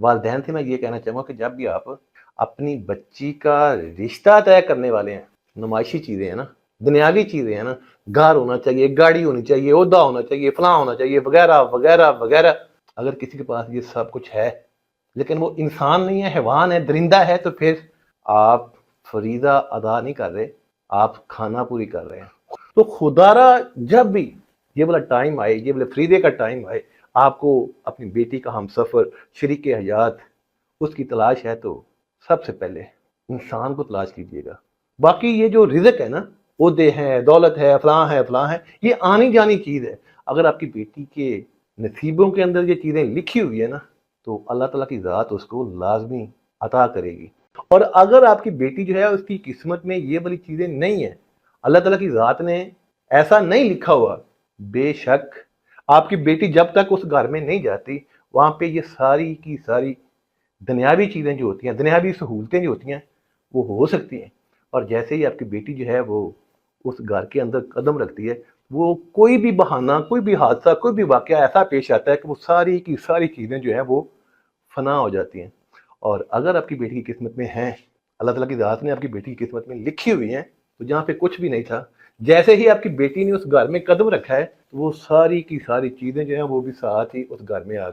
वालिदैन से मैं ये कहना चाहूँगा कि जब भी आप अपनी बच्ची का रिश्ता तय करने वाले हैं, नुमाइशी चीज़ें हैं ना, दुनियावी चीज़ें हैं ना, घर होना चाहिए, गाड़ी होनी चाहिए, ओहदा होना चाहिए, फलां होना चाहिए, वगैरह वगैरह वगैरह। अगर किसी के पास ये सब कुछ है लेकिन वो इंसान नहीं है, हैवान है, दरिंदा है, तो फिर आप फरीदा अदा नहीं कर रहे, आप खाना पूरी कर रहे हैं। तो खुदारा जब भी ये वाला टाइम आए, ये वाले फरीदे का टाइम आए, आपको अपनी बेटी का हम सफ़र, शरीक हयात, उसकी तलाश है, तो सबसे पहले इंसान को तलाश कीजिएगा। बाकी ये जो रिज़्क है ना, ओहदे हैं, दौलत है, फलां है, ये आनी जानी चीज़ है। अगर आपकी बेटी के नसीबों के अंदर ये चीज़ें लिखी हुई है ना, तो अल्लाह ताला की ज़ात उसको लाजमी अता करेगी। और अगर आपकी बेटी जो है उसकी किस्मत में ये वाली चीज़ें नहीं है, अल्लाह ताला की ज़ात ने ऐसा नहीं लिखा हुआ, बेशक आपकी बेटी जब तक उस घर में नहीं जाती, वहाँ पे ये सारी की सारी दुनियावी चीज़ें जो होती हैं, दुनियावी सहूलतें जो होती हैं, वो हो सकती हैं। और जैसे ही आपकी बेटी जो है वो उस घर के अंदर कदम रखती है, वो कोई भी बहाना, कोई भी हादसा, कोई भी वाक़या ऐसा पेश आता है कि वो सारी की सारी चीज़ें जो हैं वो फ़ना हो जाती हैं। और अगर आपकी बेटी की किस्मत में हैं, अल्लाह ताला की ज़ात ने आपकी बेटी की किस्मत में लिखी हुई हैं, तो जहाँ पे कुछ भी नहीं था, जैसे ही आपकी बेटी ने उस घर में कदम रखा है, तो वो सारी की सारी चीज़ें जो हैं वो भी साथ ही उस घर में आ